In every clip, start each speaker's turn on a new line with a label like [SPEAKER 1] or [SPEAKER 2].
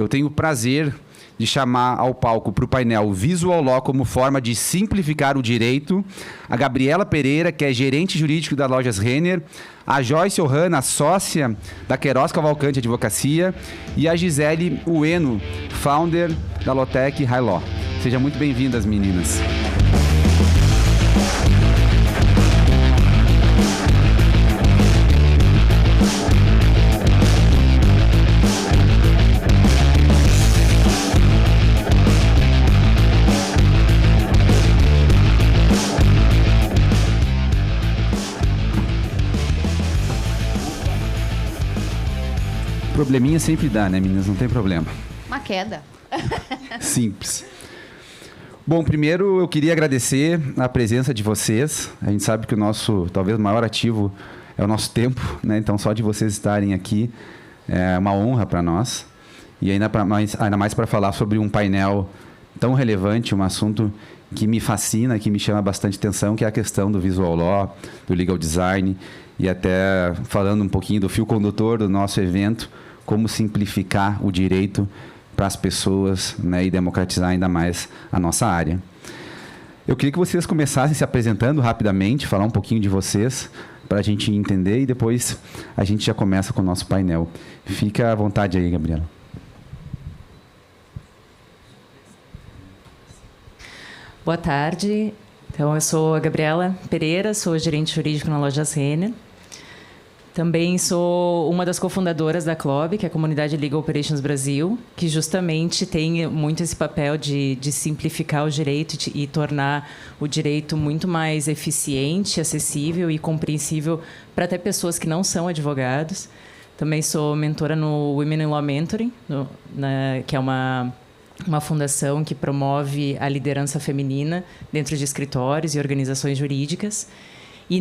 [SPEAKER 1] eu tenho o prazer de chamar ao palco para o painel Visual Law como forma de simplificar o direito, a Gabriela Pereira, que é gerente jurídico da Lojas Renner, a Joyce Ohana, sócia da Queiroz Cavalcante Advocacia, e a Gisele Ueno, founder da Lotec High Law. Sejam muito bem-vindas, meninas. Probleminha sempre dá, né, meninas? Não tem problema.
[SPEAKER 2] Uma queda.
[SPEAKER 1] Simples. Bom, primeiro eu queria agradecer a presença de vocês. A gente sabe que o nosso, talvez, maior ativo é o nosso tempo, né? Então, só de vocês estarem aqui é uma honra para nós. E ainda mais para falar sobre um painel tão relevante, um assunto que me fascina, que me chama bastante atenção, que é a questão do visual law, do legal design, e até falando um pouquinho do fio condutor do nosso evento, como simplificar o direito para as pessoas, né, e democratizar ainda mais a nossa área. Eu queria que vocês começassem se apresentando rapidamente, falar um pouquinho de vocês, para a gente entender, e depois a gente já começa com o nosso painel. Fica à vontade aí, Gabriela.
[SPEAKER 3] Boa tarde. Então, eu sou a Gabriela Pereira, sou gerente jurídico na Lojas Renner. Também sou uma das cofundadoras da CLOB, que é a Comunidade Legal Operations Brasil, que justamente tem muito esse papel de simplificar o direito e tornar o direito muito mais eficiente, acessível e compreensível para até pessoas que não são advogados. Também sou mentora no Women in Law Mentoring, que é uma fundação que promove a liderança feminina dentro de escritórios e organizações jurídicas. E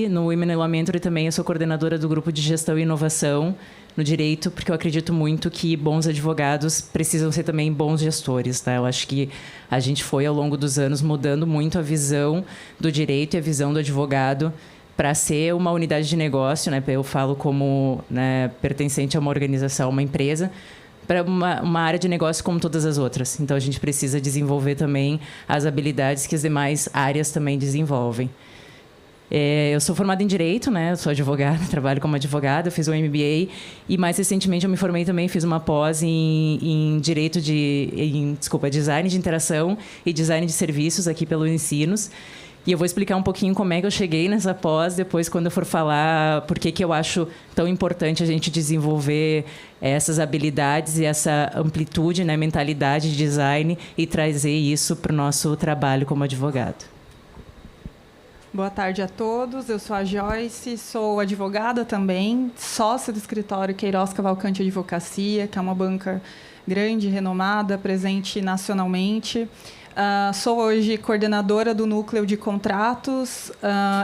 [SPEAKER 3] no Women in Law Mentoring também eu sou coordenadora do grupo de gestão e inovação no direito, porque eu acredito muito que bons advogados precisam ser também bons gestores, tá? Eu acho que a gente foi, ao longo dos anos, mudando muito a visão do direito e a visão do advogado para ser uma unidade de negócio, né? Eu falo como, né, pertencente a uma organização, uma empresa, para uma área de negócio como todas as outras. Então, a gente precisa desenvolver também as habilidades que as demais áreas também desenvolvem. Eu sou formada em Direito, né? Eu sou advogada, trabalho como advogada, fiz um MBA e, mais recentemente, eu me formei também, fiz uma pós em Design de Interação e Design de Serviços aqui pelo Ensinos. E eu vou explicar um pouquinho como é que eu cheguei nessa pós, depois, quando eu for falar por que eu acho tão importante a gente desenvolver essas habilidades e essa amplitude, né, mentalidade de design e trazer isso para o nosso trabalho como advogado.
[SPEAKER 4] Boa tarde a todos, eu sou a Joyce, sou advogada também, sócia do escritório Queiroz Cavalcante Advocacia, que é uma banca grande, renomada, presente nacionalmente. Sou hoje coordenadora do núcleo de contratos,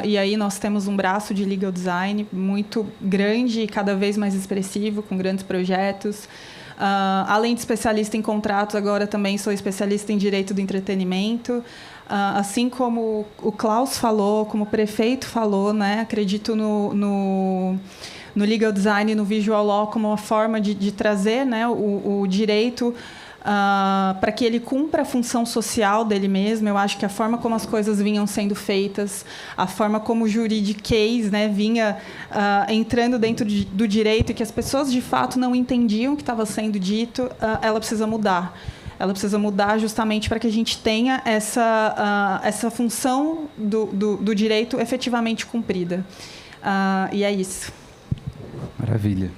[SPEAKER 4] e aí nós temos um braço de legal design muito grande e cada vez mais expressivo, com grandes projetos. Além de especialista em contratos, agora também sou especialista em direito do entretenimento. Assim como o Klaus falou, como o prefeito falou, né, acredito no legal design e no visual law como uma forma de trazer, né, o direito para que ele cumpra a função social dele mesmo. Eu acho que a forma como as coisas vinham sendo feitas, a forma como o juridiquês, né, vinha entrando dentro do direito e que as pessoas, de fato, não entendiam o que estava sendo dito, ela precisa mudar. Ela precisa mudar justamente para que a gente tenha essa função do direito efetivamente cumprida. E é isso.
[SPEAKER 1] Maravilha.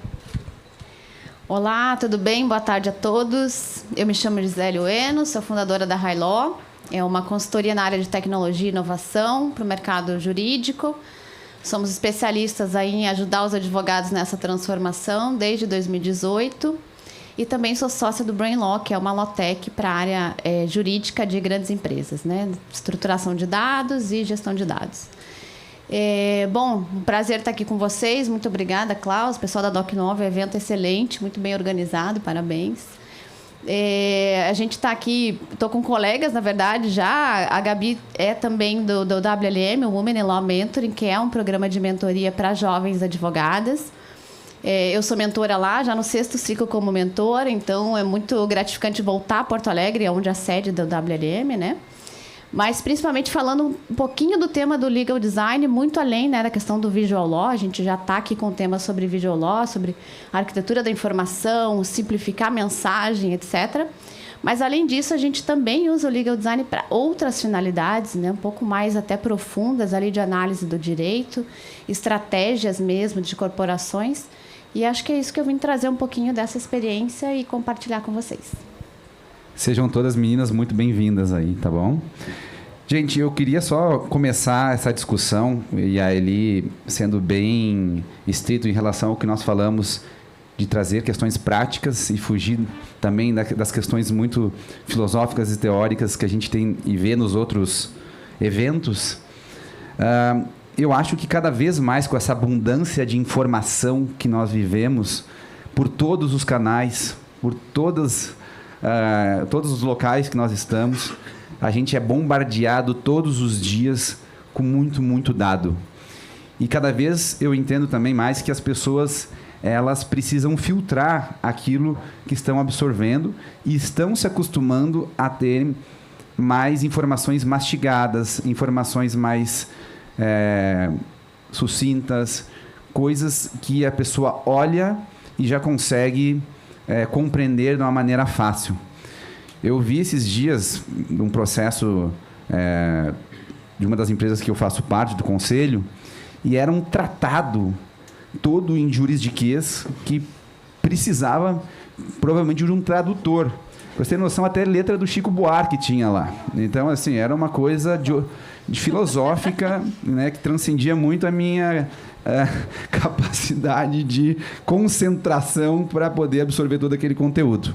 [SPEAKER 2] Olá, tudo bem? Boa tarde a todos. Eu me chamo Gisele Ueno, sou fundadora da High Law. É uma consultoria na área de tecnologia e inovação para o mercado jurídico. Somos especialistas aí em ajudar os advogados nessa transformação desde 2018. E também sou sócia do Brain Law, que é uma Lotec para a área jurídica de grandes empresas, né? Estruturação de dados e gestão de dados. Bom, um prazer estar aqui com vocês. Muito obrigada, Klaus, pessoal da Doc9, evento excelente, muito bem organizado, parabéns. A gente está aqui, estou com colegas, na verdade, já. A Gabi é também do WLM, o Women in Law Mentoring, que é um programa de mentoria para jovens advogadas. Eu sou mentora lá, já no 6º ciclo como mentora, então é muito gratificante voltar a Porto Alegre, onde é a sede do WLM, né? Mas principalmente falando um pouquinho do tema do Legal Design, muito além, né, da questão do Visual Law. A gente já está aqui com o tema sobre Visual Law, sobre a arquitetura da informação, simplificar a mensagem, etc. Mas, além disso, a gente também usa o Legal Design para outras finalidades, né, um pouco mais até profundas ali de análise do direito, estratégias mesmo de corporações. E acho que é isso que eu vim trazer um pouquinho dessa experiência e compartilhar com vocês.
[SPEAKER 1] Sejam todas meninas muito bem-vindas aí, tá bom? Gente, eu queria só começar essa discussão, e a Eli sendo bem estrito em relação ao que nós falamos, de trazer questões práticas e fugir também das questões muito filosóficas e teóricas que a gente tem e vê nos outros eventos. Eu acho que cada vez mais, com essa abundância de informação que nós vivemos, por todos os canais, por todos os locais que nós estamos, a gente é bombardeado todos os dias com muito, muito dado. E cada vez eu entendo também mais que as pessoas, elas precisam filtrar aquilo que estão absorvendo e estão se acostumando a ter mais informações mastigadas, informações mais sucintas, coisas que a pessoa olha e já consegue compreender de uma maneira fácil. Eu vi esses dias um processo de uma das empresas que eu faço parte do conselho, e era um tratado todo em juridiquês que precisava provavelmente de um tradutor. Pra você ter noção, até letra do Chico Buarque tinha lá. Então, assim, era uma coisa de filosófica, né, que transcendia muito a minha capacidade de concentração para poder absorver todo aquele conteúdo.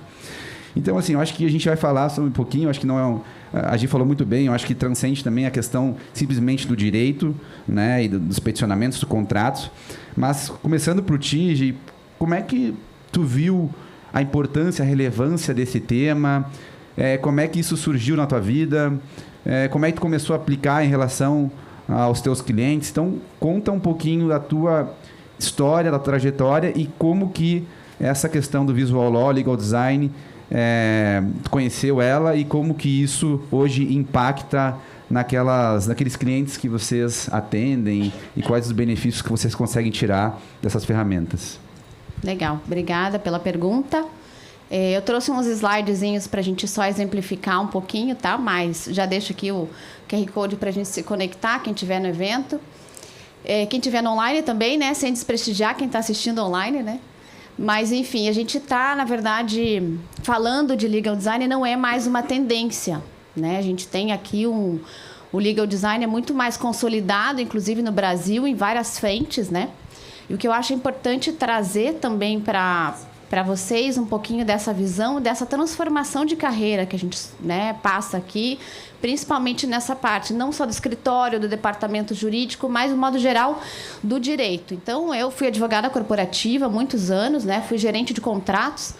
[SPEAKER 1] Então, assim, eu acho que a gente vai falar sobre um pouquinho, eu acho que não é a Gi falou muito bem, eu acho que transcende também a questão simplesmente do direito, né, e dos peticionamentos, dos contratos. Mas, começando por ti, Gi, como é que tu viu a importância, a relevância desse tema? Como é que isso surgiu na tua vida? Como é que tu começou a aplicar em relação aos teus clientes? Então, conta um pouquinho da tua história, da trajetória e como que essa questão do Visual Law, Legal Design, tu conheceu ela e como que isso hoje impacta naqueles clientes que vocês atendem e quais os benefícios que vocês conseguem tirar dessas ferramentas.
[SPEAKER 2] Legal, obrigada pela pergunta. Eu trouxe uns slidezinhos para a gente só exemplificar um pouquinho, tá? Mas já deixo aqui o QR Code para a gente se conectar, quem estiver no evento. Quem estiver no online também, né? Sem desprestigiar quem está assistindo online, né? Mas, enfim, a gente está, na verdade, falando de Legal Design, não é mais uma tendência, né? A gente tem aqui o Legal Design é muito mais consolidado, inclusive no Brasil, em várias frentes, né? E o que eu acho importante trazer também para vocês um pouquinho dessa visão, dessa transformação de carreira que a gente, né, passa aqui, principalmente nessa parte, não só do escritório, do departamento jurídico, mas, no modo geral, do direito. Então, eu fui advogada corporativa há muitos anos, né, fui gerente de contratos,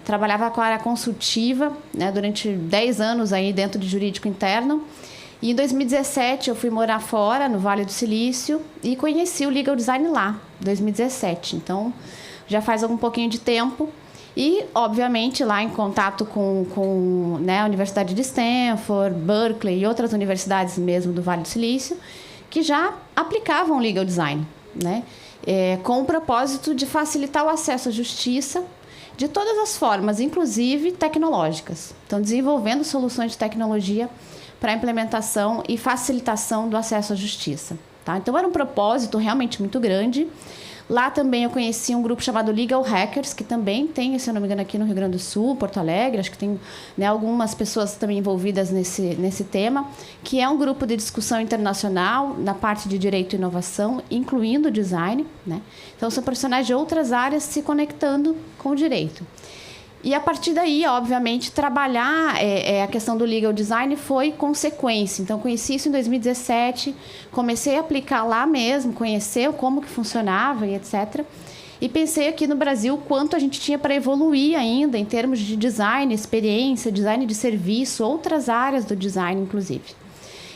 [SPEAKER 2] trabalhava com a área consultiva, né, durante 10 anos aí dentro de jurídico interno. E em 2017 eu fui morar fora, no Vale do Silício, e conheci o Legal Design lá, 2017. Então, já faz algum pouquinho de tempo. E, obviamente, lá em contato com né, a Universidade de Stanford, Berkeley e outras universidades mesmo do Vale do Silício, que já aplicavam Legal Design, né? Com o propósito de facilitar o acesso à justiça de todas as formas, inclusive tecnológicas. Então, desenvolvendo soluções de tecnologia para a implementação e facilitação do acesso à justiça. Tá? Então, era um propósito realmente muito grande. Lá também eu conheci um grupo chamado Legal Hackers, que também tem, se eu não me engano, aqui no Rio Grande do Sul, Porto Alegre, acho que tem, né, algumas pessoas também envolvidas nesse tema, que é um grupo de discussão internacional na parte de direito e inovação, incluindo design, né? Então, são profissionais de outras áreas se conectando com o direito. E, a partir daí, obviamente, trabalhar a questão do Legal Design foi consequência. Então, conheci isso em 2017, comecei a aplicar lá mesmo, conhecer como que funcionava e etc. E pensei aqui no Brasil quanto a gente tinha para evoluir ainda em termos de design, experiência, design de serviço, outras áreas do design, inclusive.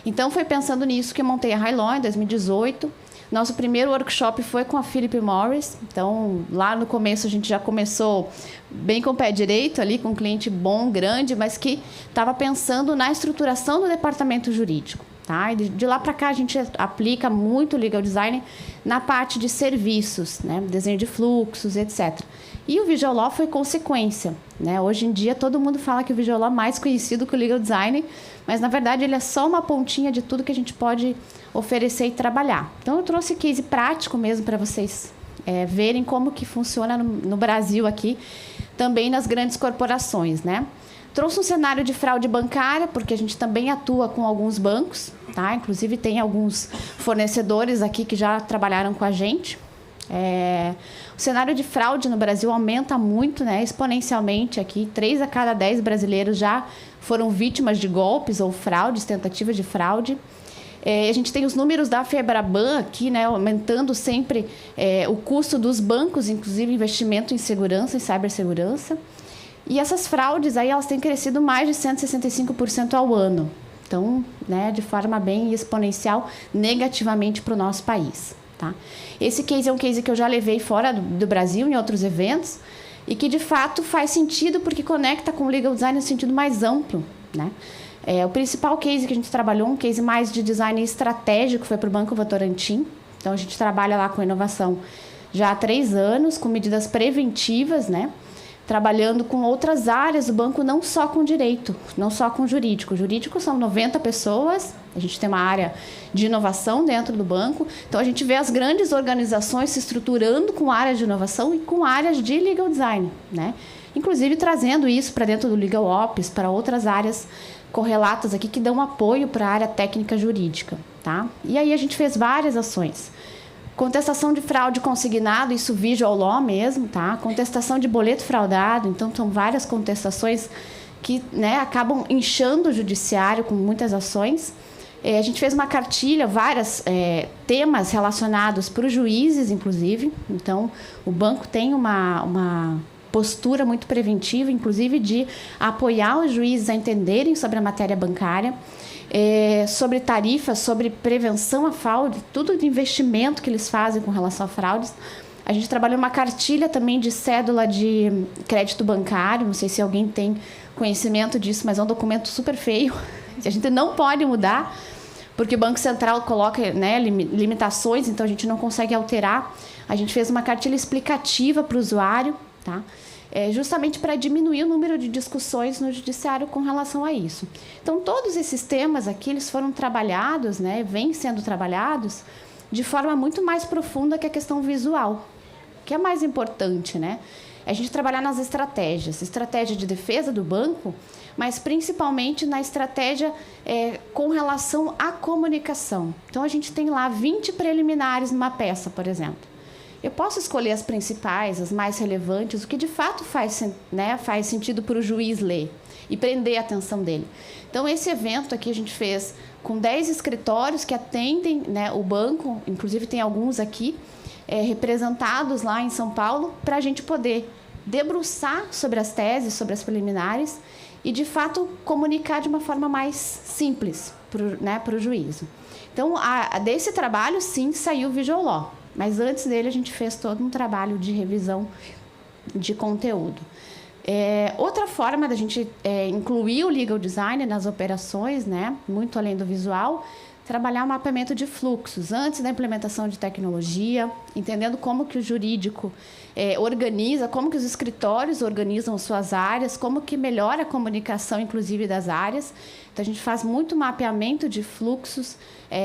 [SPEAKER 2] Então, foi pensando nisso que eu montei a High Law em 2018. Nosso primeiro workshop foi com a Philip Morris. Então, lá no começo, a gente já começou bem com o pé direito ali, com um cliente bom, grande, mas que estava pensando na estruturação do departamento jurídico. Tá? E de lá para cá, a gente aplica muito legal design na parte de serviços, né? Desenho de fluxos, etc. E o Visual Law foi consequência, né? Hoje em dia, todo mundo fala que o Visual Law é mais conhecido que o legal design, mas, na verdade, ele é só uma pontinha de tudo que a gente pode oferecer e trabalhar. Então, eu trouxe case prático mesmo para vocês verem como que funciona no Brasil aqui, também nas grandes corporações, né? Trouxe um cenário de fraude bancária, porque a gente também atua com alguns bancos, tá? Inclusive, tem alguns fornecedores aqui que já trabalharam com a gente. O cenário de fraude no Brasil aumenta muito, né? Exponencialmente aqui. 3 a cada 10 brasileiros já foram vítimas de golpes ou fraudes, tentativas de fraude. A gente tem os números da FEBRABAN aqui, né? Aumentando sempre o custo dos bancos, inclusive investimento em segurança, em cibersegurança. E essas fraudes aí, elas têm crescido mais de 165% ao ano. Então, né, de forma bem exponencial, negativamente para o nosso país. Tá? Esse case é um case que eu já levei fora do Brasil, em outros eventos, e que, de fato, faz sentido porque conecta com o legal design no sentido mais amplo. Né? O principal case que a gente trabalhou, um case mais de design estratégico, foi para o Banco Votorantim. Então, a gente trabalha lá com inovação já há 3 anos, com medidas preventivas, né? Trabalhando com outras áreas do banco, não só com direito, não só com jurídico. O jurídico são 90 pessoas, a gente tem uma área de inovação dentro do banco. Então, a gente vê as grandes organizações se estruturando com áreas de inovação e com áreas de legal design, né? Inclusive, trazendo isso para dentro do Legal Ops, para outras áreas correlatas aqui que dão apoio para a área técnica jurídica, tá? E aí, a gente fez várias ações. Contestação de fraude consignado, isso Visual Law mesmo, tá? Contestação de boleto fraudado, então são várias contestações que, né, acabam inchando o judiciário com muitas ações. A gente fez uma cartilha, vários temas relacionados para os juízes, inclusive. Então, o banco tem uma postura muito preventiva, inclusive de apoiar os juízes a entenderem sobre a matéria bancária. Sobre tarifas, sobre prevenção à fraude, tudo de investimento que eles fazem com relação a fraudes. A gente trabalhou uma cartilha também de cédula de crédito bancário, não sei se alguém tem conhecimento disso, mas é um documento super feio, a gente não pode mudar, porque o Banco Central coloca, né, limitações, então a gente não consegue alterar. A gente fez uma cartilha explicativa para o usuário, tá? Justamente para diminuir o número de discussões no judiciário com relação a isso. Então, todos esses temas aqui, eles foram trabalhados, né, vêm sendo trabalhados de forma muito mais profunda que a questão visual, que é mais importante, né? A gente trabalhar nas estratégia de defesa do banco, mas principalmente na estratégia com relação à comunicação. Então, a gente tem lá 20 preliminares numa peça, por exemplo. Eu posso escolher as principais, as mais relevantes, o que de fato faz sentido para o juiz ler e prender a atenção dele. Então, esse evento aqui a gente fez com 10 escritórios que atendem, né, o banco, inclusive tem alguns aqui representados lá em São Paulo, para a gente poder debruçar sobre as teses, sobre as preliminares e, de fato, comunicar de uma forma mais simples para o juízo. Então, desse trabalho, sim, saiu o Visual Law. Mas antes dele, a gente fez todo um trabalho de revisão de conteúdo. Outra forma da gente incluir o legal design nas operações, né, muito além do visual, trabalhar o mapeamento de fluxos antes da implementação de tecnologia, entendendo como que o jurídico organiza, como que os escritórios organizam suas áreas, como que melhora a comunicação, inclusive, das áreas. Então, a gente faz muito mapeamento de fluxos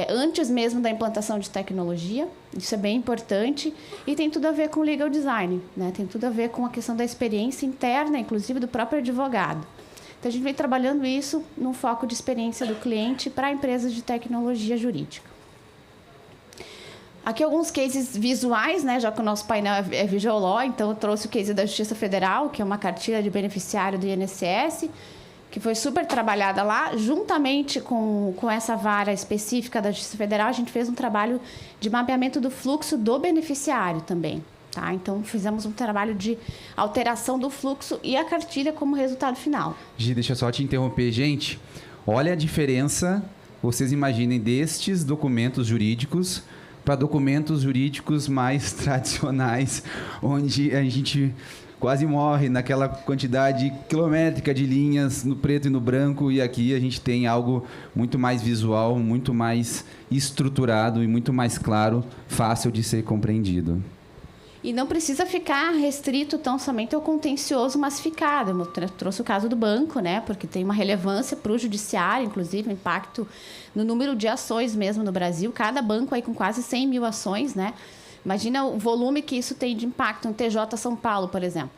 [SPEAKER 2] antes mesmo da implantação de tecnologia. Isso é bem importante e tem tudo a ver com o legal design, né? Tem tudo a ver com a questão da experiência interna, inclusive, do próprio advogado. Então, a gente vem trabalhando isso num foco de experiência do cliente para empresas de tecnologia jurídica. Aqui alguns cases visuais, né? Já que o nosso painel é Visual Law, então eu trouxe o case da Justiça Federal, que é uma cartilha de beneficiário do INSS, que foi super trabalhada lá. Juntamente com essa vara específica da Justiça Federal, a gente fez um trabalho de mapeamento do fluxo do beneficiário também. Tá? Então, fizemos um trabalho de alteração do fluxo e a cartilha como resultado final.
[SPEAKER 1] Gi, deixa eu só te interromper, gente. Olha a diferença, vocês imaginem, destes documentos jurídicos para documentos jurídicos mais tradicionais, onde a gente quase morre naquela quantidade quilométrica de linhas no preto e no branco, e aqui a gente tem algo muito mais visual, muito mais estruturado e muito mais claro, fácil de ser compreendido.
[SPEAKER 2] E não precisa ficar restrito tão somente ao contencioso massificado. Eu trouxe o caso do banco, né? Porque tem uma relevância para o judiciário, inclusive, um impacto no número de ações mesmo no Brasil. Cada banco aí com quase 100 mil ações, né? Imagina o volume que isso tem de impacto no TJ São Paulo, por exemplo.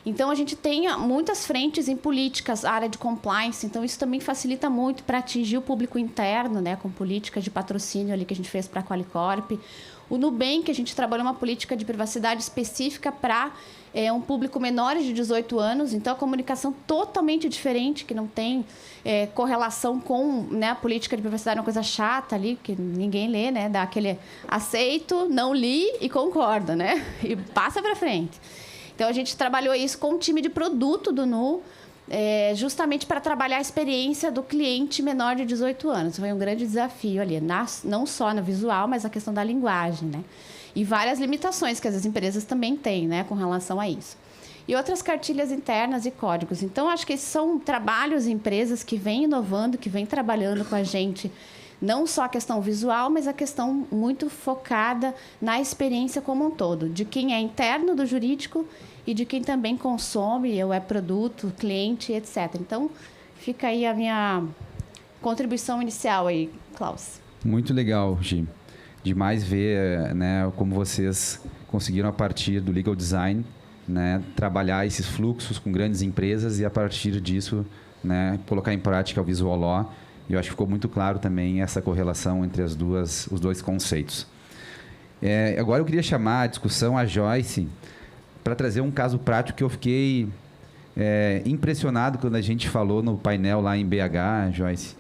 [SPEAKER 2] Então, a gente tem muitas frentes em políticas, área de compliance. Então, isso também facilita muito para atingir o público interno, né? Com políticas de patrocínio ali que a gente fez para a Qualicorp. O Nubank, a gente trabalhou uma política de privacidade específica para um público menor de 18 anos. Então, a comunicação totalmente diferente, que não tem correlação com, né, a política de privacidade, uma coisa chata ali, que ninguém lê, né? Dá aquele aceito, não li e concorda, né? E passa para frente. Então, a gente trabalhou isso com o time de produto do Nu, justamente para trabalhar a experiência do cliente menor de 18 anos. Foi um grande desafio ali, não só no visual, mas a questão da linguagem, né? E várias limitações que as empresas também têm, né, com relação a isso. E outras cartilhas internas e códigos. Então, acho que esses são trabalhos e empresas que vêm inovando, que vêm trabalhando com a gente, não só a questão visual, mas a questão muito focada na experiência como um todo, de quem é interno do jurídico e de quem também consome, ou é produto, cliente, etc. Então, fica aí a minha contribuição inicial aí, Klaus.
[SPEAKER 1] Muito legal, Gi. Demais ver, né, como vocês conseguiram, a partir do legal design, né, trabalhar esses fluxos com grandes empresas e, a partir disso, né, colocar em prática o visual law. E eu acho que ficou muito claro também essa correlação entre os dois conceitos. Agora eu queria chamar a discussão a Joyce para trazer um caso prático que eu fiquei impressionado quando a gente falou no painel lá em BH, Joyce,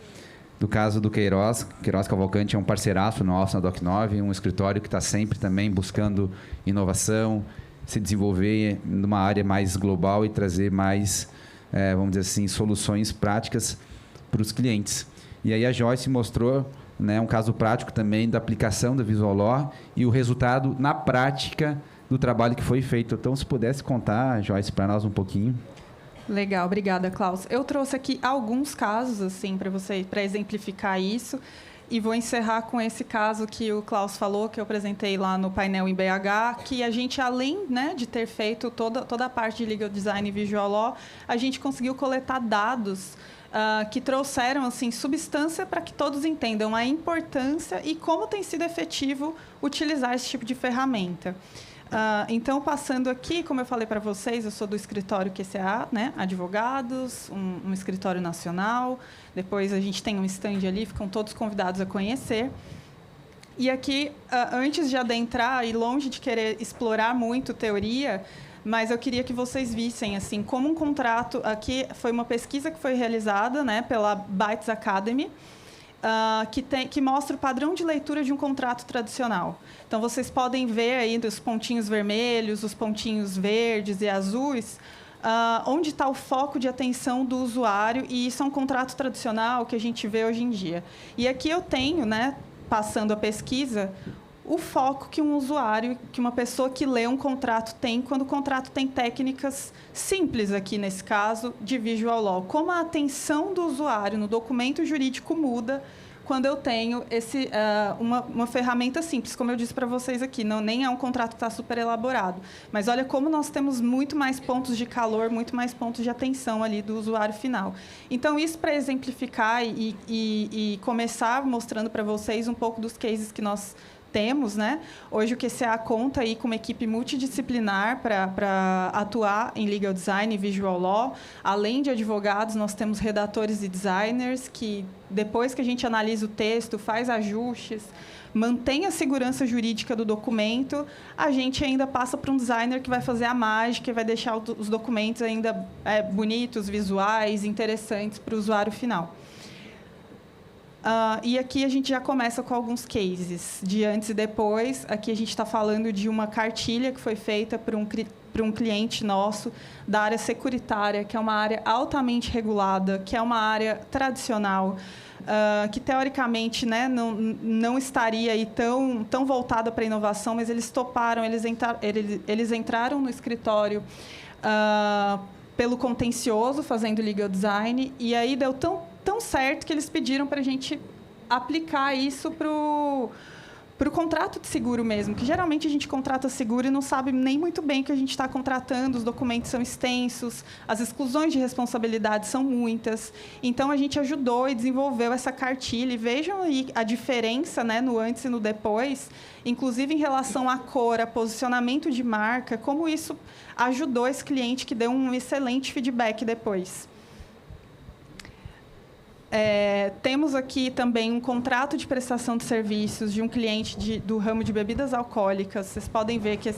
[SPEAKER 1] do caso do Queiroz. Queiroz Cavalcante é um parceiraço nosso na Doc9, um escritório que está sempre também buscando inovação, se desenvolver numa área mais global e trazer mais, vamos dizer assim, soluções práticas para os clientes. E aí a Joyce mostrou, né, um caso prático também da aplicação da Visual Law e o resultado na prática do trabalho que foi feito. Então, se pudesse contar, Joyce, para nós um pouquinho.
[SPEAKER 4] Legal, obrigada, Klaus. Eu trouxe aqui alguns casos assim para exemplificar isso, e vou encerrar com esse caso que o Klaus falou, que eu apresentei lá no painel em BH, que a gente, além, né, de ter feito toda a parte de legal design e visual law, a gente conseguiu coletar dados que trouxeram assim, substância para que todos entendam a importância e como tem sido efetivo utilizar esse tipo de ferramenta. Então, passando aqui, como eu falei para vocês, eu sou do escritório QCA, né, advogados, um escritório nacional. Depois a gente tem um stand ali, ficam todos convidados a conhecer. E aqui, antes de adentrar e longe de querer explorar muito teoria, mas eu queria que vocês vissem assim, como um contrato. Aqui foi uma pesquisa que foi realizada, né, pela Bytes Academy, que mostra o padrão de leitura de um contrato tradicional. Então, vocês podem ver aí os pontinhos vermelhos, os pontinhos verdes e azuis, onde está o foco de atenção do usuário, e isso é um contrato tradicional que a gente vê hoje em dia. E aqui eu tenho, né, passando a pesquisa, o foco que um usuário, que uma pessoa que lê um contrato tem quando o contrato tem técnicas simples, aqui nesse caso, de visual law. Como a atenção do usuário no documento jurídico muda quando eu tenho uma ferramenta simples, como eu disse para vocês aqui. Nem é um contrato que está super elaborado. Mas olha como nós temos muito mais pontos de calor, muito mais pontos de atenção ali do usuário final. Então, isso para exemplificar e começar mostrando para vocês um pouco dos cases que nós temos, né? Hoje o QCA conta aí com uma equipe multidisciplinar para atuar em legal design e visual law. Além de advogados, nós temos redatores e designers que, depois que a gente analisa o texto, faz ajustes, mantém a segurança jurídica do documento, a gente ainda passa para um designer que vai fazer a mágica e vai deixar os documentos ainda bonitos, visuais, interessantes para o usuário final. E aqui a gente já começa com alguns cases de antes e depois. Aqui a gente está falando de uma cartilha que foi feita para um cliente nosso da área securitária, que é uma área altamente regulada, que é uma área tradicional. que teoricamente, né, não estaria aí tão voltada para a inovação, mas eles toparam, eles entraram no escritório pelo contencioso, fazendo legal design, e aí deu tão certo que eles pediram para a gente aplicar isso para o contrato de seguro mesmo, que geralmente a gente contrata seguro e não sabe nem muito bem o que a gente está contratando, os documentos são extensos, as exclusões de responsabilidade são muitas. Então, a gente ajudou e desenvolveu essa cartilha. E vejam aí a diferença, né, no antes e no depois, inclusive em relação à cor, a posicionamento de marca, como isso ajudou esse cliente, que deu um excelente feedback depois. Temos aqui também um contrato de prestação de serviços de um cliente do ramo de bebidas alcoólicas. Vocês podem ver que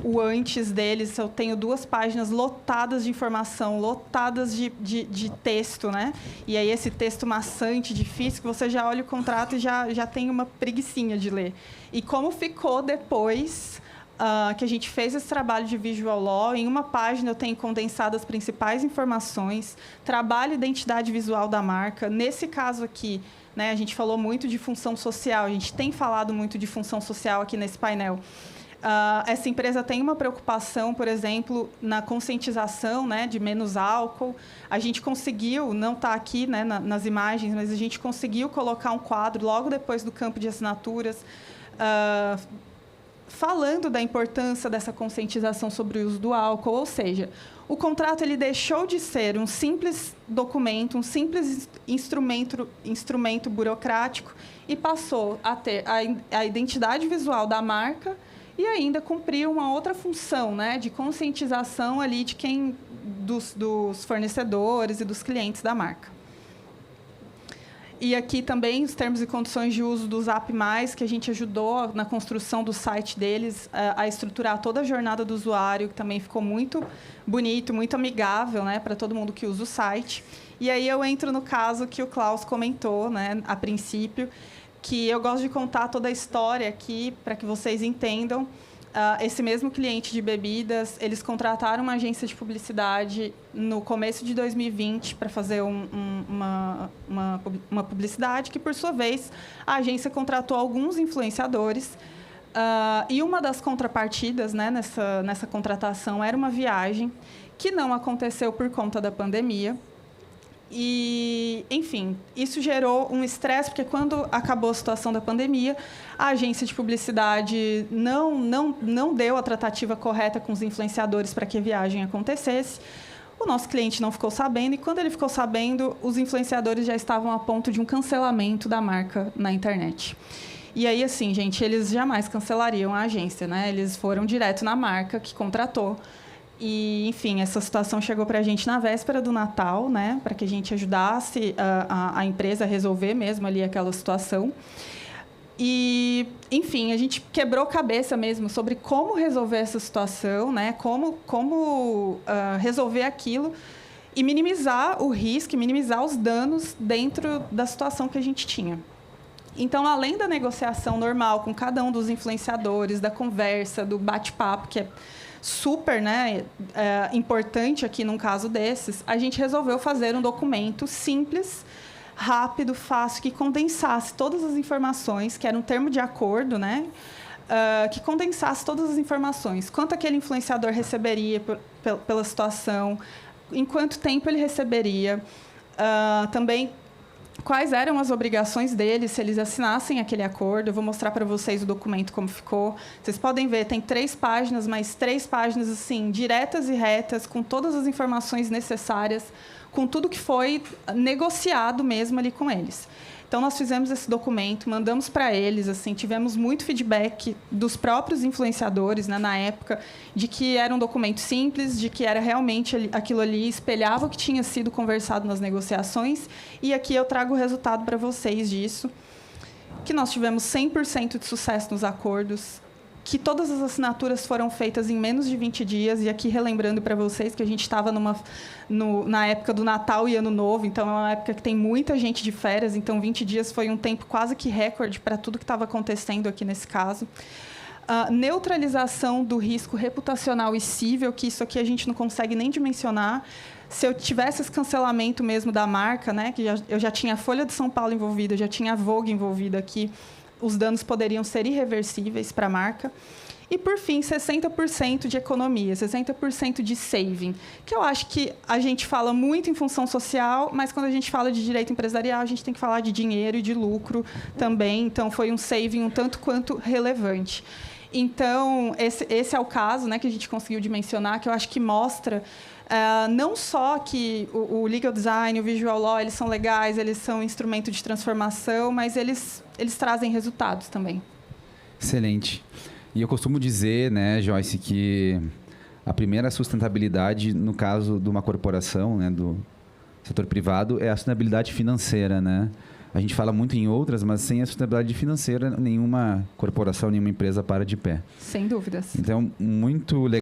[SPEAKER 4] o antes deles, eu tenho 2 páginas lotadas de informação, lotadas de texto, né? E aí esse texto maçante, difícil, que você já olha o contrato e já tem uma preguicinha de ler. E como ficou depois... que a gente fez esse trabalho de visual law. Em uma página eu tenho condensado as principais informações, trabalho identidade visual da marca. Nesse caso aqui, né, a gente falou muito de função social, a gente tem falado muito de função social aqui nesse painel. Essa empresa tem uma preocupação, por exemplo, na conscientização, né, de menos álcool. A gente conseguiu, não está aqui, né, nas imagens, mas a gente conseguiu colocar um quadro logo depois do campo de assinaturas, falando da importância dessa conscientização sobre o uso do álcool, ou seja, o contrato ele deixou de ser um simples documento, um simples instrumento burocrático e passou a ter a identidade visual da marca e ainda cumprir uma outra função, né, de conscientização ali de dos fornecedores e dos clientes da marca. E aqui também os termos e condições de uso do Zap+, que a gente ajudou na construção do site deles, a estruturar toda a jornada do usuário, que também ficou muito bonito, muito amigável, né, para todo mundo que usa o site. E aí eu entro no caso que o Klaus comentou, né, a princípio, que eu gosto de contar toda a história aqui para que vocês entendam. Esse mesmo cliente de bebidas, eles contrataram uma agência de publicidade no começo de 2020 para fazer uma publicidade que, por sua vez, a agência contratou alguns influenciadores. E uma das contrapartidas, né, nessa contratação era uma viagem que não aconteceu por conta da pandemia. E, enfim, isso gerou um estresse, porque quando acabou a situação da pandemia, a agência de publicidade não deu a tratativa correta com os influenciadores para que a viagem acontecesse. O nosso cliente não ficou sabendo, e quando ele ficou sabendo, os influenciadores já estavam a ponto de um cancelamento da marca na internet. E aí, assim, gente, eles jamais cancelariam a agência, né? Eles foram direto na marca que contratou. E, enfim, essa situação chegou para a gente na véspera do Natal, né, para que a gente ajudasse a empresa a resolver mesmo ali aquela situação. E, enfim, a gente quebrou cabeça mesmo sobre como resolver essa situação, né, como resolver aquilo e minimizar o risco, minimizar os danos dentro da situação que a gente tinha. Então, além da negociação normal com cada um dos influenciadores, da conversa, do bate-papo, que é super, né, importante aqui num caso desses, a gente resolveu fazer um documento simples, rápido, fácil, que condensasse todas as informações, que era um termo de acordo, né, que condensasse todas as informações. Quanto aquele influenciador receberia pela situação, em quanto tempo ele receberia, também quais eram as obrigações deles se eles assinassem aquele acordo. Eu vou mostrar para vocês o documento como ficou. Vocês podem ver, tem 3 páginas, mas 3 páginas assim, diretas e retas, com todas as informações necessárias, com tudo que foi negociado mesmo ali com eles. Então, nós fizemos esse documento, mandamos para eles, assim, tivemos muito feedback dos próprios influenciadores, né, na época, de que era um documento simples, de que era realmente aquilo ali, espelhava o que tinha sido conversado nas negociações. E aqui eu trago o resultado para vocês disso, que nós tivemos 100% de sucesso nos acordos, que todas as assinaturas foram feitas em menos de 20 dias. E aqui, relembrando para vocês que a gente estava na época do Natal e Ano Novo, então é uma época que tem muita gente de férias, então 20 dias foi um tempo quase que recorde para tudo que estava acontecendo aqui nesse caso. Neutralização do risco reputacional e cível, que isso aqui a gente não consegue nem dimensionar. se eu tivesse esse cancelamento mesmo da marca, né, que eu já tinha a Folha de São Paulo envolvida, eu já tinha a Vogue envolvida aqui, os danos poderiam ser irreversíveis para a marca. E, por fim, 60% de economia, 60% de saving, que eu acho que a gente fala muito em função social, mas quando a gente fala de direito empresarial, a gente tem que falar de dinheiro e de lucro também. Então, foi um saving um tanto quanto relevante. Então, esse é o caso, né, que a gente conseguiu dimensionar, que eu acho que mostra não só que o legal design, o visual law, eles são legais, eles são instrumento de transformação, mas eles trazem resultados também.
[SPEAKER 1] Excelente. E eu costumo dizer, né, Joyce, que a primeira sustentabilidade, no caso de uma corporação, né, do setor privado, é a sustentabilidade financeira, né? A gente fala muito em outras, mas sem a sustentabilidade financeira, nenhuma corporação, nenhuma empresa para de pé.
[SPEAKER 4] Sem dúvidas.
[SPEAKER 1] Então, muito legal.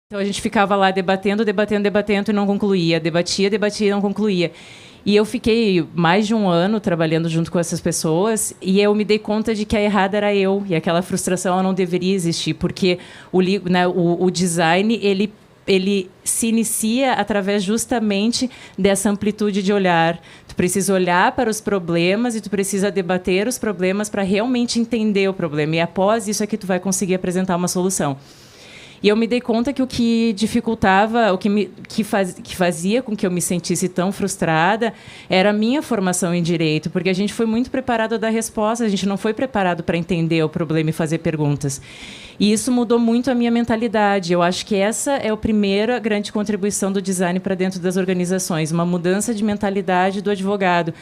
[SPEAKER 3] Então, a gente ficava lá debatendo e não concluía. Debatia e não concluía. E eu fiquei mais de um ano trabalhando junto com essas pessoas e eu me dei conta de que a errada era eu. E aquela frustração ela não deveria existir, porque o design, ele se inicia através justamente dessa amplitude de olhar. Tu precisa olhar para os problemas e tu precisa debater os problemas para realmente entender o problema. E após isso é que tu vai conseguir apresentar uma solução. E eu me dei conta que o que dificultava, que fazia com que eu me sentisse tão frustrada, era a minha formação em direito, porque a gente foi muito preparado a dar resposta, a gente não foi preparado para entender o problema e fazer perguntas. E isso mudou muito a minha mentalidade. Eu acho que essa é a primeira grande contribuição do design para dentro das organizações, uma mudança de mentalidade do advogado.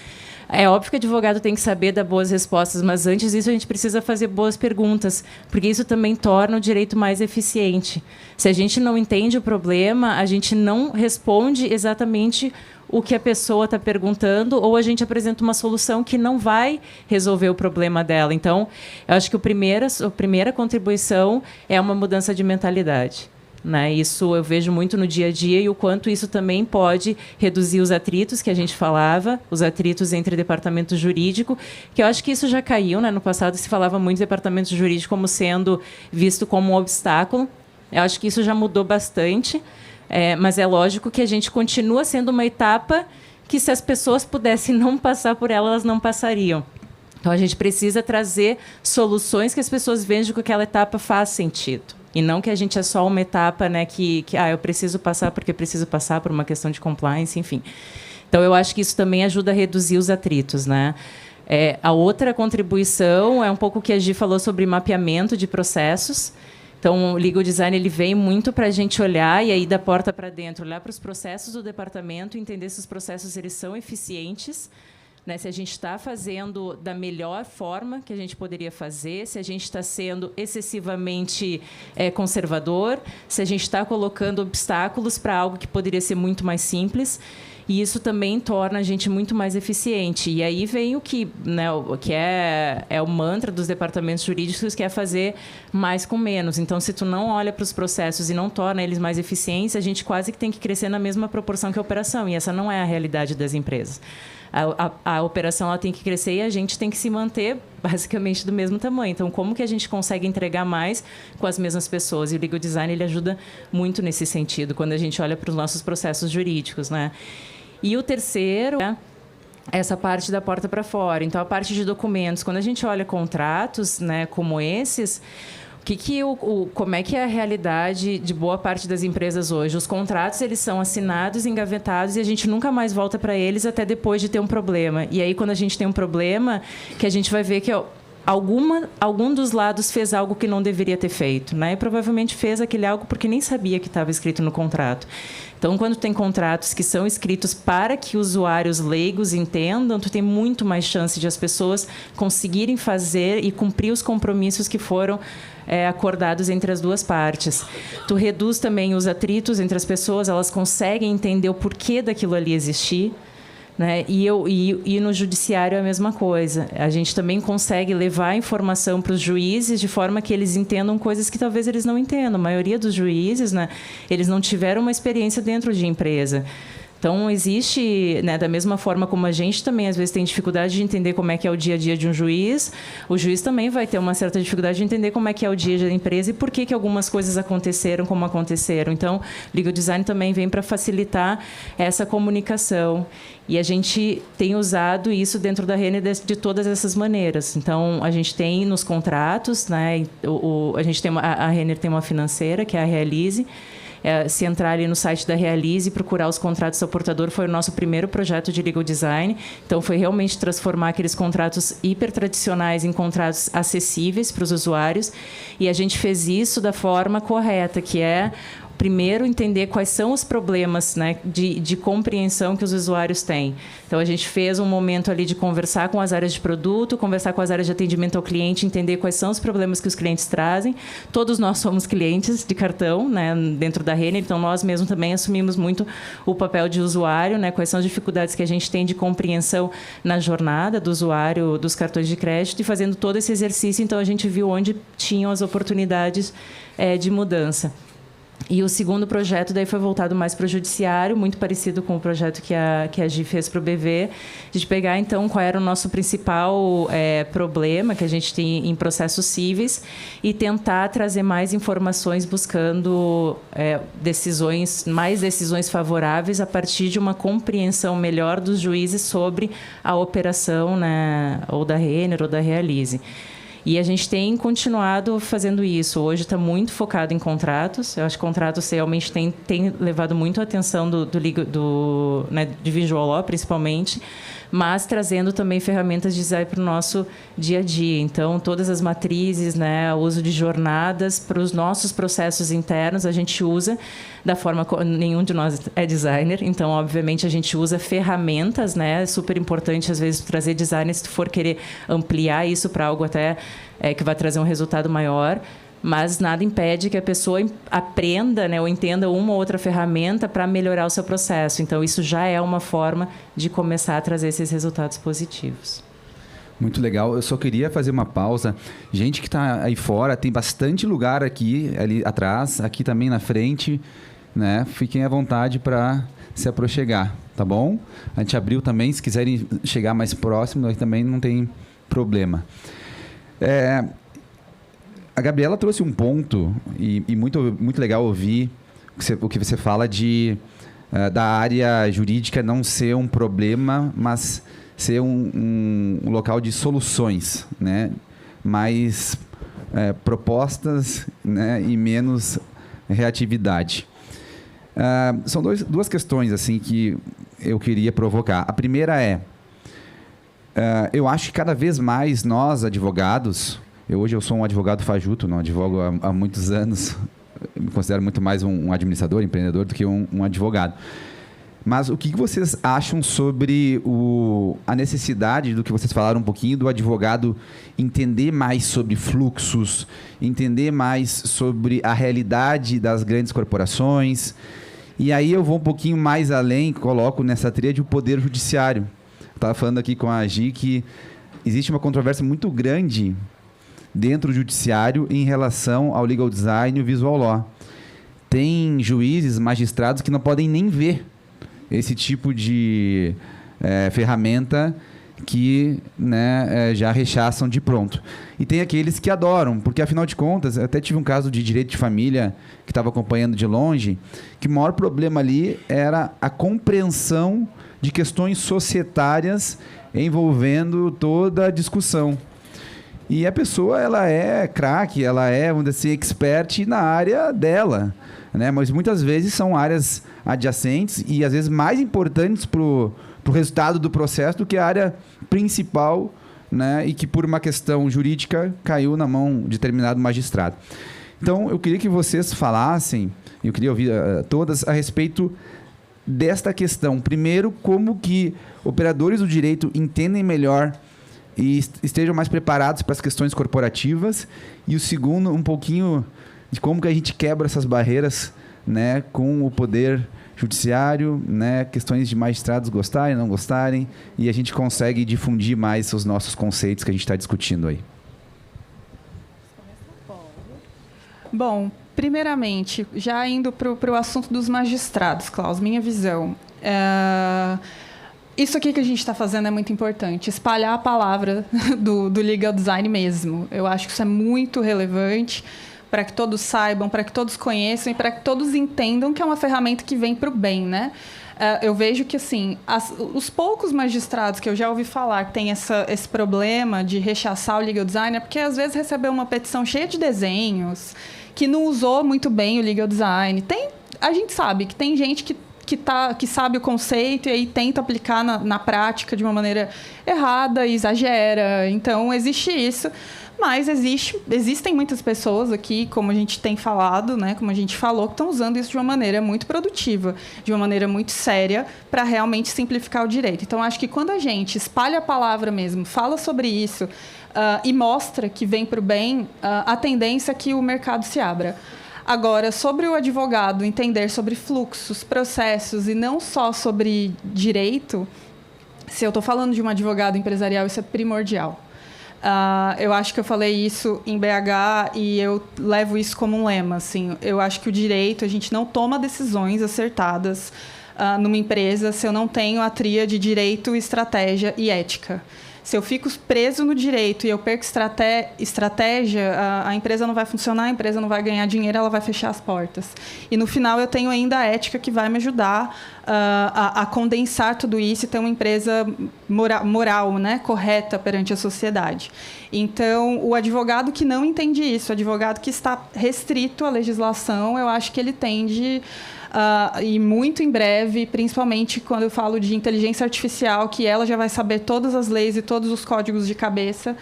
[SPEAKER 3] É óbvio que o advogado tem que saber dar boas respostas, mas antes disso a gente precisa fazer boas perguntas, porque isso também torna o direito mais eficiente. Se a gente não entende o problema, a gente não responde exatamente o que a pessoa está perguntando, ou a gente apresenta uma solução que não vai resolver o problema dela. Então, eu acho que a primeira contribuição é uma mudança de mentalidade. Né? Isso eu vejo muito no dia a dia e o quanto isso também pode reduzir os atritos que a gente falava, os atritos entre departamento jurídico, que eu acho que isso já caiu, né? No passado se falava muito de departamento jurídico como sendo visto como um obstáculo. Eu acho que isso já mudou bastante, mas é lógico que a gente continua sendo uma etapa que, se as pessoas pudessem não passar por ela, elas não passariam. Então, a gente precisa trazer soluções que as pessoas vejam que aquela etapa faz sentido. E não que a gente é só uma etapa, né, que eu preciso passar porque preciso passar por uma questão de compliance, enfim. Então, eu acho que isso também ajuda a reduzir os atritos, né? A outra contribuição é um pouco o que a Gi falou sobre mapeamento de processos. Então, o legal design ele vem muito para a gente olhar, e aí da porta para dentro, olhar para os processos do departamento, entender se os processos eles são eficientes, né, se a gente está fazendo da melhor forma que a gente poderia fazer, se a gente está sendo excessivamente conservador, se a gente está colocando obstáculos para algo que poderia ser muito mais simples. E isso também torna a gente muito mais eficiente. E aí vem o que, né, que é o mantra dos departamentos jurídicos, que é fazer mais com menos. Então, se tu não olha para os processos e não torna eles mais eficientes, a gente quase que tem que crescer na mesma proporção que a operação. E essa não é a realidade das empresas. A operação ela tem que crescer e a gente tem que se manter basicamente do mesmo tamanho. Então, como que a gente consegue entregar mais com as mesmas pessoas? E o legal design ele ajuda muito nesse sentido, quando a gente olha para os nossos processos jurídicos, né? E o terceiro é essa parte da porta para fora. Então, a parte de documentos. Quando a gente olha contratos, né, como esses, Como é que é a realidade de boa parte das empresas hoje? Os contratos, eles são assinados, engavetados, e a gente nunca mais volta para eles até depois de ter um problema. E aí, quando a gente tem um problema, que a gente vai ver que algum dos lados fez algo que não deveria ter feito, né? E provavelmente fez aquele algo porque nem sabia que estava escrito no contrato. Então, quando tem contratos que são escritos para que usuários leigos entendam, tu tem muito mais chance de as pessoas conseguirem fazer e cumprir os compromissos que foram acordados entre as duas partes. Tu reduz também os atritos entre as pessoas, elas conseguem entender o porquê daquilo ali existir. Né? E no judiciário é a mesma coisa. A gente também consegue levar a informação para os juízes de forma que eles entendam coisas que talvez eles não entendam. A maioria dos juízes, né, eles não tiveram uma experiência dentro de empresa. Então, existe, né, da mesma forma como a gente também, às vezes, tem dificuldade de entender como é que é o dia a dia de um juiz, o juiz também vai ter uma certa dificuldade de entender como é que é o dia a dia da empresa e por que algumas coisas aconteceram como aconteceram. Então, Legal Design também vem para facilitar essa comunicação. E a gente tem usado isso dentro da Renner de todas essas maneiras. Então, a gente tem nos contratos, né, a Renner tem uma financeira, que é a Realize. Se entrar ali no site da Realize e procurar os contratos ao portador, foi o nosso primeiro projeto de Legal Design. Então, foi realmente transformar aqueles contratos hiper tradicionais em contratos acessíveis para os usuários. E a gente fez isso da forma correta, que é primeiro entender quais são os problemas, né, de compreensão que os usuários têm. Então, a gente fez um momento ali de conversar com as áreas de produto, conversar com as áreas de atendimento ao cliente, entender quais são os problemas que os clientes trazem. Todos nós somos clientes de cartão, né, dentro da Renner, então nós mesmos também assumimos muito o papel de usuário, né, quais são as dificuldades que a gente tem de compreensão na jornada do usuário dos cartões de crédito, e fazendo todo esse exercício, então a gente viu onde tinham as oportunidades de mudança. E o segundo projeto daí foi voltado mais para o judiciário, muito parecido com o projeto que a Gi fez para o BV, de pegar, então, qual era o nosso principal problema que a gente tem em processos cíveis e tentar trazer mais informações buscando mais decisões favoráveis a partir de uma compreensão melhor dos juízes sobre a operação, né, ou da Renner ou da Realize. E a gente tem continuado fazendo isso. Hoje está muito focado em contratos. Eu acho que contratos realmente tem levado muito a atenção né, de Visual Law, principalmente, mas trazendo também ferramentas de design para o nosso dia a dia. Então, todas as matrizes, né, o uso de jornadas para os nossos processos internos, a gente usa da forma... Nenhum de nós é designer, então, obviamente, a gente usa ferramentas, né? É super importante, às vezes, trazer design, se tu for querer ampliar isso para algo até que vai trazer um resultado maior, mas nada impede que a pessoa aprenda, né, ou entenda uma ou outra ferramenta para melhorar o seu processo. Então, isso já é uma forma de começar a trazer esses resultados positivos.
[SPEAKER 1] Muito legal. Eu só queria fazer uma pausa. Gente que está aí fora, tem bastante lugar aqui, ali atrás, aqui também na frente, né? Fiquem à vontade para se aproxegar, tá bom? A gente abriu também, se quiserem chegar mais próximo, aí também não tem problema. A Gabriela trouxe um ponto, e muito legal ouvir o que você fala da área jurídica não ser um problema, mas ser um local de soluções, né? Mais propostas, né? E menos reatividade. São duas questões assim, que eu queria provocar. A primeira eu acho que cada vez mais nós, advogados... Hoje eu sou um advogado fajuto, não advogo há muitos anos. Eu me considero muito mais um administrador, empreendedor, do que um advogado. Mas o que vocês acham sobre a necessidade do que vocês falaram um pouquinho, do advogado entender mais sobre fluxos, entender mais sobre a realidade das grandes corporações? E aí eu vou um pouquinho mais além, coloco nessa tríade o poder judiciário. Eu estava falando aqui com a Gi que existe uma controvérsia muito grande dentro do judiciário em relação ao legal design e o visual law. Tem juízes, magistrados que não podem nem ver esse tipo de ferramenta que, né, já rechaçam de pronto. E tem aqueles que adoram, porque afinal de contas, eu até tive um caso de direito de família que estava acompanhando de longe, que o maior problema ali era a compreensão de questões societárias envolvendo toda a discussão. E a pessoa, ela é craque, ela é, vamos dizer assim, expert na área dela, né? Mas muitas vezes são áreas adjacentes e às vezes mais importantes para o resultado do processo do que a área principal, né? E que por uma questão jurídica caiu na mão de determinado magistrado. Então, eu queria que vocês falassem, eu queria ouvir todas a respeito desta questão. Primeiro, como que operadores do direito entendem melhor e estejam mais preparados para as questões corporativas. E o segundo, um pouquinho de como que a gente quebra essas barreiras, né, com o poder judiciário, né, questões de magistrados gostarem, não gostarem, e a gente consegue difundir mais os nossos conceitos que a gente está discutindo aí.
[SPEAKER 4] Bom, primeiramente, já indo para o assunto dos magistrados, Klaus, minha visão. Isso aqui que a gente está fazendo é muito importante, espalhar a palavra do legal design mesmo. Eu acho que isso é muito relevante para que todos saibam, para que todos conheçam e para que todos entendam que é uma ferramenta que vem para o bem, né? Eu vejo que, assim, os poucos magistrados que eu já ouvi falar que tem esse problema de rechaçar o legal design é porque, às vezes, recebeu uma petição cheia de desenhos, que não usou muito bem o legal design. A gente sabe que tem gente que sabe o conceito e aí tenta aplicar na prática de uma maneira errada e exagera. Então, existe isso. Mas existem muitas pessoas aqui, como a gente tem falado, né, como a gente falou, que estão usando isso de uma maneira muito produtiva, de uma maneira muito séria, para realmente simplificar o direito. Então, acho que quando a gente espalha a palavra mesmo, fala sobre isso e mostra que vem para o bem, a tendência é que o mercado se abra. Agora, sobre o advogado entender sobre fluxos, processos e não só sobre direito, se eu estou falando de um advogado empresarial, isso é primordial. Eu acho que eu falei isso em BH e eu levo isso como um lema. Assim, eu acho que o direito, a gente não toma decisões acertadas numa empresa se eu não tenho a tríade de direito, estratégia e ética. Se eu fico preso no direito e eu perco estratégia, a empresa não vai funcionar, a empresa não vai ganhar dinheiro, ela vai fechar as portas. E, no final, eu tenho ainda a ética que vai me ajudar a condensar tudo isso e ter uma empresa moral, né, correta perante a sociedade. Então, o advogado que não entende isso, o advogado que está restrito à legislação, eu acho que ele tende... e muito em breve, principalmente quando eu falo de inteligência artificial, que ela já vai saber todas as leis e todos os códigos de cabeça.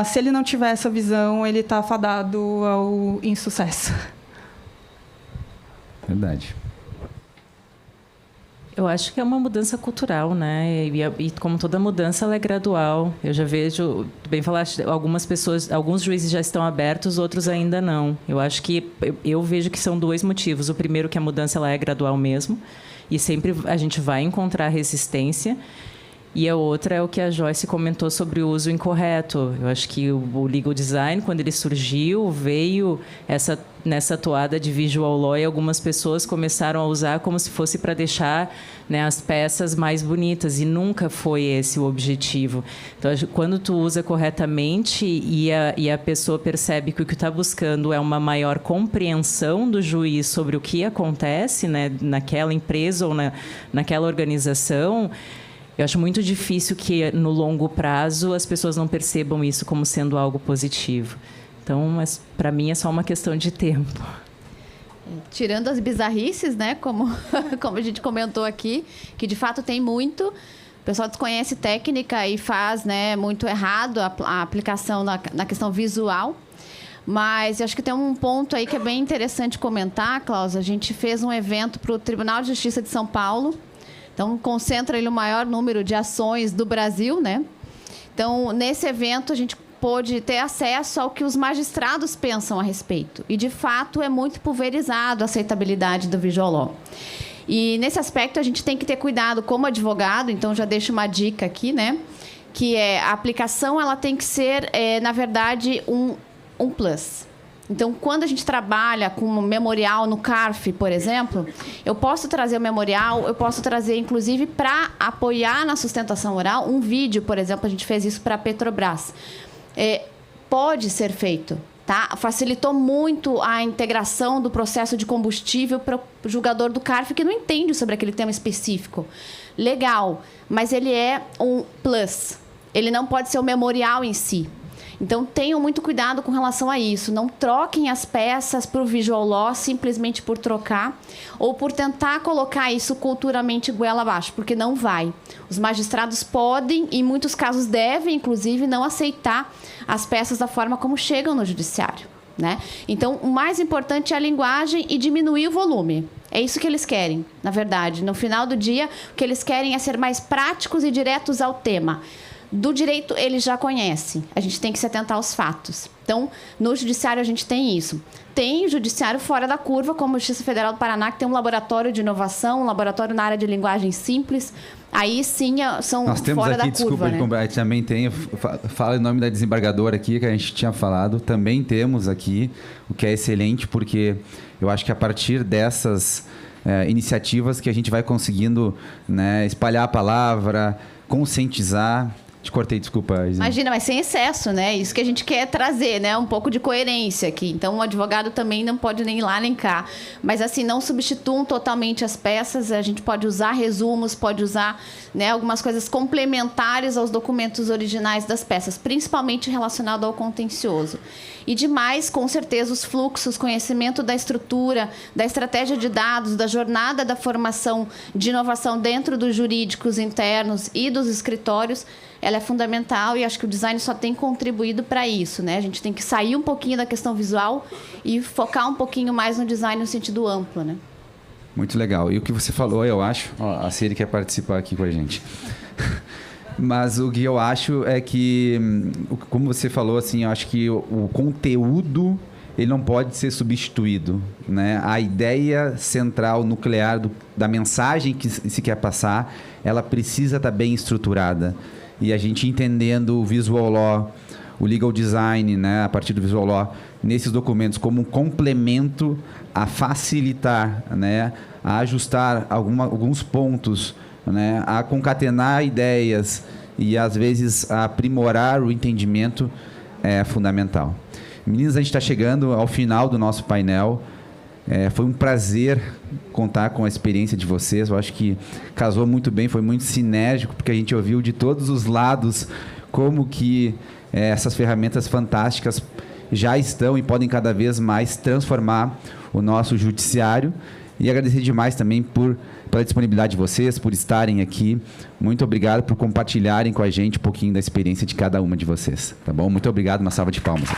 [SPEAKER 4] Se ele não tiver essa visão, ele está fadado ao insucesso.
[SPEAKER 1] Verdade.
[SPEAKER 3] Eu acho que é uma mudança cultural, né? E como toda mudança, ela é gradual. Eu já vejo, bem falar, algumas pessoas, alguns juízes já estão abertos, outros ainda não. Eu acho que eu vejo que são dois motivos. O primeiro, que a mudança ela é gradual mesmo, e sempre a gente vai encontrar resistência. E a outra é o que a Joyce comentou sobre o uso incorreto. Eu acho que o legal design, quando ele surgiu, veio nessa toada de visual law e algumas pessoas começaram a usar como se fosse para deixar, né, as peças mais bonitas, e nunca foi esse o objetivo. Então, quando tu usa corretamente e a pessoa percebe que o que está buscando é uma maior compreensão do juiz sobre o que acontece, né, naquela empresa ou naquela organização, eu acho muito difícil que, no longo prazo, as pessoas não percebam isso como sendo algo positivo. Então, para mim, é só uma questão de tempo.
[SPEAKER 2] Tirando as bizarrices, né, como a gente comentou aqui, que de fato tem muito, o pessoal desconhece técnica e faz, né, muito errado a aplicação na questão visual. Mas eu acho que tem um ponto aí que é bem interessante comentar, Klaus. A gente fez um evento para o Tribunal de Justiça de São Paulo. Então, concentra ele o maior número de ações do Brasil, né? Então, nesse evento, a gente pôde ter acesso ao que os magistrados pensam a respeito. E, de fato, é muito pulverizado a aceitabilidade do visual law. E, nesse aspecto, a gente tem que ter cuidado como advogado. Então, já deixo uma dica aqui, né? Que é a aplicação, ela tem que ser, na verdade, um plus. Então, quando a gente trabalha com um memorial no CARF, por exemplo, eu posso trazer o memorial, eu posso trazer, inclusive, para apoiar na sustentação oral, um vídeo, por exemplo, a gente fez isso para a Petrobras. Pode ser feito, tá? Facilitou muito a integração do processo de combustível para o julgador do CARF, que não entende sobre aquele tema específico. Legal, mas ele é um plus. Ele não pode ser o memorial em si. Então, tenham muito cuidado com relação a isso. Não troquem as peças para o Visual Law simplesmente por trocar ou por tentar colocar isso culturalmente goela abaixo, porque não vai. Os magistrados podem, e em muitos casos devem, inclusive, não aceitar as peças da forma como chegam no judiciário, né? Então, o mais importante é a linguagem e diminuir o volume. É isso que eles querem, na verdade. No final do dia, o que eles querem é ser mais práticos e diretos ao tema. Do direito, eles já conhecem. A gente tem que se atentar aos fatos. Então, no judiciário, a gente tem isso. Tem judiciário fora da curva, como a Justiça Federal do Paraná, que tem um laboratório de inovação, um laboratório na área de linguagem simples. Aí, sim, são
[SPEAKER 1] Nós temos
[SPEAKER 2] fora
[SPEAKER 1] aqui,
[SPEAKER 2] da curva,
[SPEAKER 1] desculpa,
[SPEAKER 2] né?
[SPEAKER 1] também tem, fala em nome da desembargadora aqui, que a gente tinha falado, também temos aqui, o que é excelente, porque eu acho que a partir dessas iniciativas que a gente vai conseguindo, né, espalhar a palavra, conscientizar. Te cortei, desculpa, Isabel.
[SPEAKER 2] Imagina, mas sem excesso, né? Isso que a gente quer trazer, né? Um pouco de coerência aqui. Então, o advogado também não pode nem ir lá nem cá. Mas, assim, não substituam totalmente as peças. A gente pode usar resumos, pode usar, né, algumas coisas complementares aos documentos originais das peças, principalmente relacionado ao contencioso. E demais, com certeza, os fluxos, conhecimento da estrutura, da estratégia de dados, da jornada da formação de inovação dentro dos jurídicos internos e dos escritórios, ela é fundamental e acho que o design só tem contribuído para isso, né? A gente tem que sair um pouquinho da questão visual e focar um pouquinho mais no design no sentido amplo, né?
[SPEAKER 1] Muito legal. E o que você falou, eu acho... Ó, a Siri quer participar aqui com a gente. Mas o que eu acho é que, como você falou, assim, eu acho que o conteúdo ele não pode ser substituído, né? A ideia central, nuclear da mensagem que se quer passar, ela precisa estar bem estruturada. E a gente entendendo o Visual Law, o Legal Design, né, a partir do Visual Law, nesses documentos como um complemento a facilitar, né, a ajustar alguns pontos, né, a concatenar ideias e, às vezes, a aprimorar o entendimento é fundamental. Meninas, a gente está chegando ao final do nosso painel. Foi um prazer contar com a experiência de vocês. Eu acho que casou muito bem, foi muito sinérgico, porque a gente ouviu de todos os lados como que essas ferramentas fantásticas já estão e podem cada vez mais transformar o nosso judiciário. E agradecer demais também pela disponibilidade de vocês, por estarem aqui. Muito obrigado por compartilharem com a gente um pouquinho da experiência de cada uma de vocês. Tá bom? Muito obrigado. Uma salva de palmas.